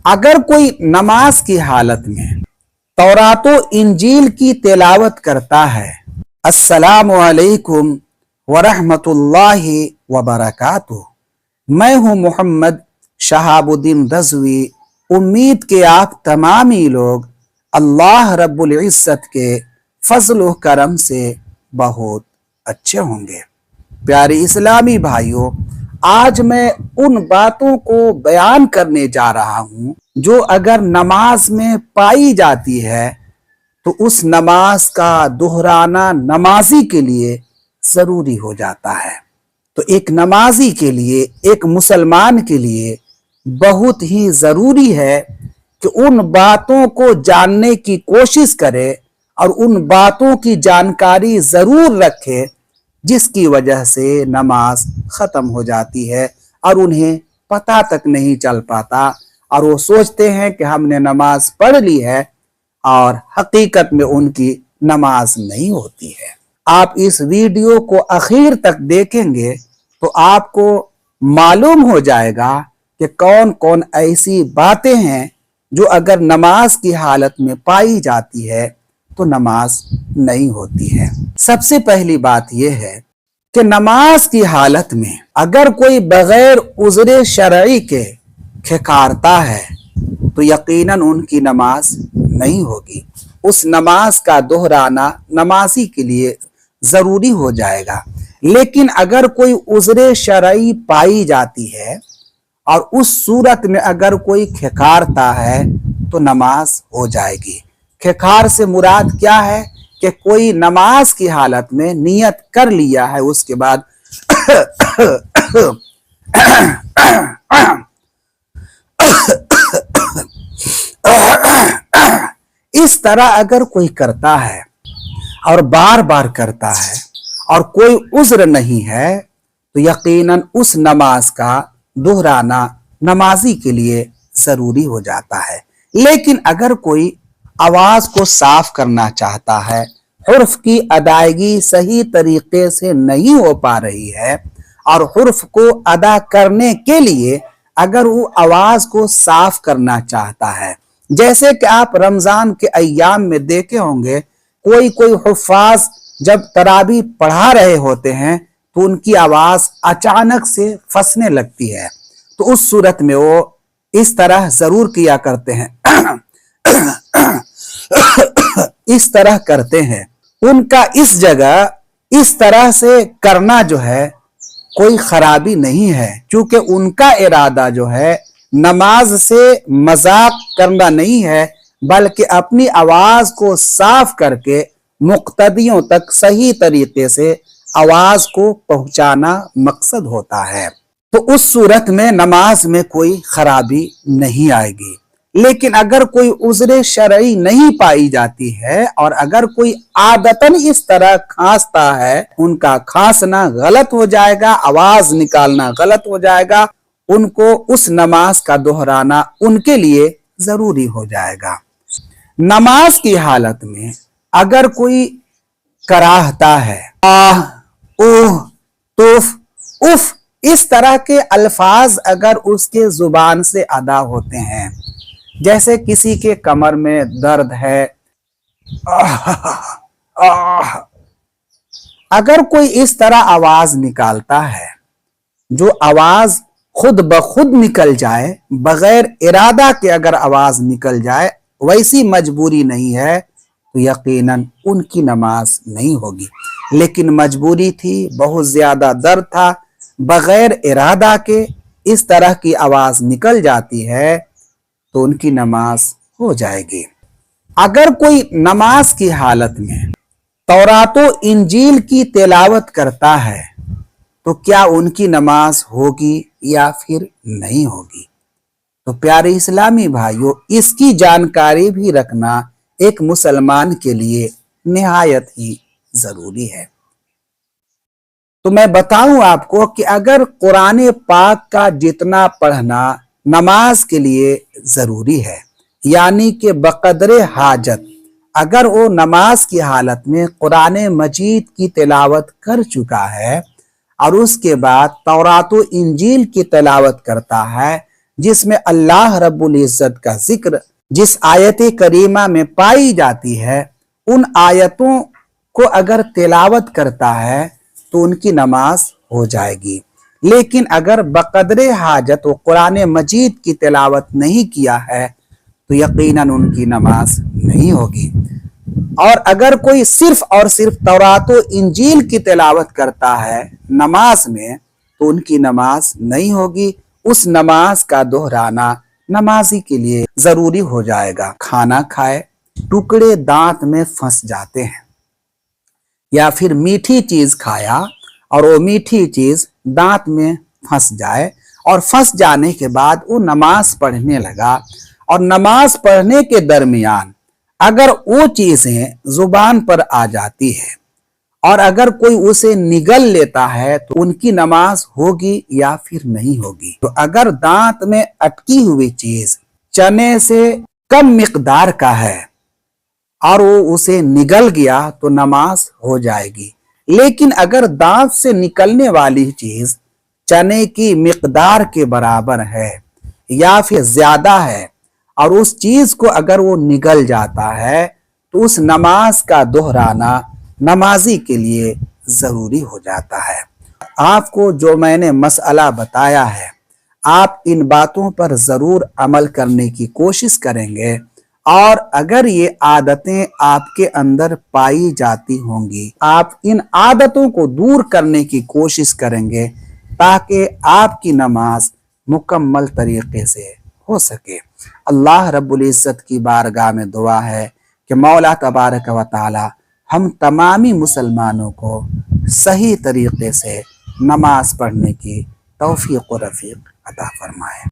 اگر کوئی نماز کی حالت میں تورات و انجیل کی تلاوت کرتا ہے السلام علیکم ورحمۃ اللہ وبرکاتہ، میں ہوں محمد شہاب الدین رضوی، امید کہ آپ تمامی لوگ اللہ رب العزت کے فضل و کرم سے بہت اچھے ہوں گے۔ پیارے اسلامی بھائیوں، آج میں ان باتوں کو بیان کرنے جا رہا ہوں جو اگر نماز میں پائی جاتی ہے تو اس نماز کا دہرانا نمازی کے لیے ضروری ہو جاتا ہے۔ تو ایک نمازی کے لیے، ایک مسلمان کے لیے بہت ہی ضروری ہے کہ ان باتوں کو جاننے کی کوشش کرے اور ان باتوں کی جانکاری ضرور رکھے جس کی وجہ سے نماز ختم ہو جاتی ہے اور انہیں پتہ تک نہیں چل پاتا اور وہ سوچتے ہیں کہ ہم نے نماز پڑھ لی ہے اور حقیقت میں ان کی نماز نہیں ہوتی ہے۔ آپ اس ویڈیو کو آخر تک دیکھیں گے تو آپ کو معلوم ہو جائے گا کہ کون کون ایسی باتیں ہیں جو اگر نماز کی حالت میں پائی جاتی ہے تو نماز نہیں ہوتی ہے۔ سب سے پہلی بات یہ ہے کہ نماز کی حالت میں اگر کوئی بغیر عذر شرعی کے کھنکارتا ہے تو یقیناً ان کی نماز نہیں ہوگی۔ اس نماز کا دہرانا نمازی کے لیے ضروری ہو جائے گا۔ لیکن اگر کوئی عذر شرعی پائی جاتی ہے اور اس صورت میں اگر کوئی کھنکارتا ہے تو نماز ہو جائے گی۔ کھنکار سے مراد کیا ہے کہ کوئی نماز کی حالت میں نیت کر لیا ہے، اس کے بعد اس طرح اگر کوئی کرتا ہے اور بار بار کرتا ہے اور کوئی عذر نہیں ہے تو یقیناً اس نماز کا دہرانا نمازی کے لیے ضروری ہو جاتا ہے۔ لیکن اگر کوئی آواز کو صاف کرنا چاہتا ہے، حرف کی ادائیگی صحیح طریقے سے نہیں ہو پا رہی ہے اور حرف کو ادا کرنے کے لیے اگر وہ آواز کو صاف کرنا چاہتا ہے، جیسے کہ آپ رمضان کے ایام میں دیکھے ہوں گے کوئی حفاظ جب تراویح پڑھا رہے ہوتے ہیں تو ان کی آواز اچانک سے پھنسنے لگتی ہے، تو اس صورت میں وہ اس طرح ضرور کیا کرتے ہیں، اس طرح کرتے ہیں۔ ان کا اس جگہ اس طرح سے کرنا جو ہے کوئی خرابی نہیں ہے، چونکہ ان کا ارادہ جو ہے نماز سے مذاق کرنا نہیں ہے بلکہ اپنی آواز کو صاف کر کے مقتدیوں تک صحیح طریقے سے آواز کو پہنچانا مقصد ہوتا ہے۔ تو اس صورت میں نماز میں کوئی خرابی نہیں آئے گی۔ لیکن اگر کوئی عذر شرعی نہیں پائی جاتی ہے اور اگر کوئی عادتاً اس طرح کھانستا ہے، ان کا کھانسنا غلط ہو جائے گا، آواز نکالنا غلط ہو جائے گا، ان کو اس نماز کا دہرانا ان کے لیے ضروری ہو جائے گا۔ نماز کی حالت میں اگر کوئی کراہتا ہے، آہ، اوہ، توف، اف، اس طرح کے الفاظ اگر اس کے زبان سے ادا ہوتے ہیں، جیسے کسی کے کمر میں درد ہے، اگر کوئی اس طرح آواز نکالتا ہے جو آواز خود بخود نکل جائے، بغیر ارادہ کے اگر آواز نکل جائے، ویسی مجبوری نہیں ہے تو یقیناً ان کی نماز نہیں ہوگی۔ لیکن مجبوری تھی، بہت زیادہ درد تھا، بغیر ارادہ کے اس طرح کی آواز نکل جاتی ہے تو ان کی نماز ہو جائے گی۔ اگر کوئی نماز کی حالت میں تورات و انجیل کی تلاوت کرتا ہے تو کیا ان کی نماز ہوگی یا پھر نہیں ہوگی؟ تو پیارے اسلامی بھائیوں، اس کی جانکاری بھی رکھنا ایک مسلمان کے لیے نہایت ہی ضروری ہے۔ تو میں بتاؤں آپ کو کہ اگر قرآن پاک کا جتنا پڑھنا نماز کے لیے ضروری ہے، یعنی کہ بقدر حاجت، اگر وہ نماز کی حالت میں قرآن مجید کی تلاوت کر چکا ہے اور اس کے بعد تورات و انجیل کی تلاوت کرتا ہے، جس میں اللہ رب العزت کا ذکر جس آیت کریمہ میں پائی جاتی ہے، ان آیتوں کو اگر تلاوت کرتا ہے تو ان کی نماز ہو جائے گی، لیکن اگر بقدر حاجت و قرآن مجید کی تلاوت نہیں کیا ہے تو یقیناً ان کی نماز نہیں ہوگی۔ اور اگر کوئی صرف اور صرف تورات و انجیل کی تلاوت کرتا ہے نماز میں تو ان کی نماز نہیں ہوگی، اس نماز کا دہرانا نمازی کے لیے ضروری ہو جائے گا۔ کھانا کھائے، ٹکڑے دانت میں پھنس جاتے ہیں، یا پھر میٹھی چیز کھایا اور وہ میٹھی چیز دانت میں پھنس جائے، اور پھنس جانے کے بعد وہ نماز پڑھنے لگا، اور نماز پڑھنے کے درمیان اگر وہ چیزیں زبان پر آ جاتی ہے اور اگر کوئی اسے نگل لیتا ہے تو ان کی نماز ہوگی یا پھر نہیں ہوگی۔ تو اگر دانت میں اٹکی ہوئی چیز چنے سے کم مقدار کا ہے اور وہ اسے نگل گیا تو نماز ہو جائے گی، لیکن اگر دانت سے نکلنے والی چیز چنے کی مقدار کے برابر ہے یا پھر زیادہ ہے اور اس چیز کو اگر وہ نگل جاتا ہے تو اس نماز کا دہرانا نمازی کے لیے ضروری ہو جاتا ہے۔ آپ کو جو میں نے مسئلہ بتایا ہے، آپ ان باتوں پر ضرور عمل کرنے کی کوشش کریں گے، اور اگر یہ عادتیں آپ کے اندر پائی جاتی ہوں گی، آپ ان عادتوں کو دور کرنے کی کوشش کریں گے تاکہ آپ کی نماز مکمل طریقے سے ہو سکے۔ اللہ رب العزت کی بارگاہ میں دعا ہے کہ مولا تبارک و تعالی ہم تمامی مسلمانوں کو صحیح طریقے سے نماز پڑھنے کی توفیق و رفیق عطا فرمائے۔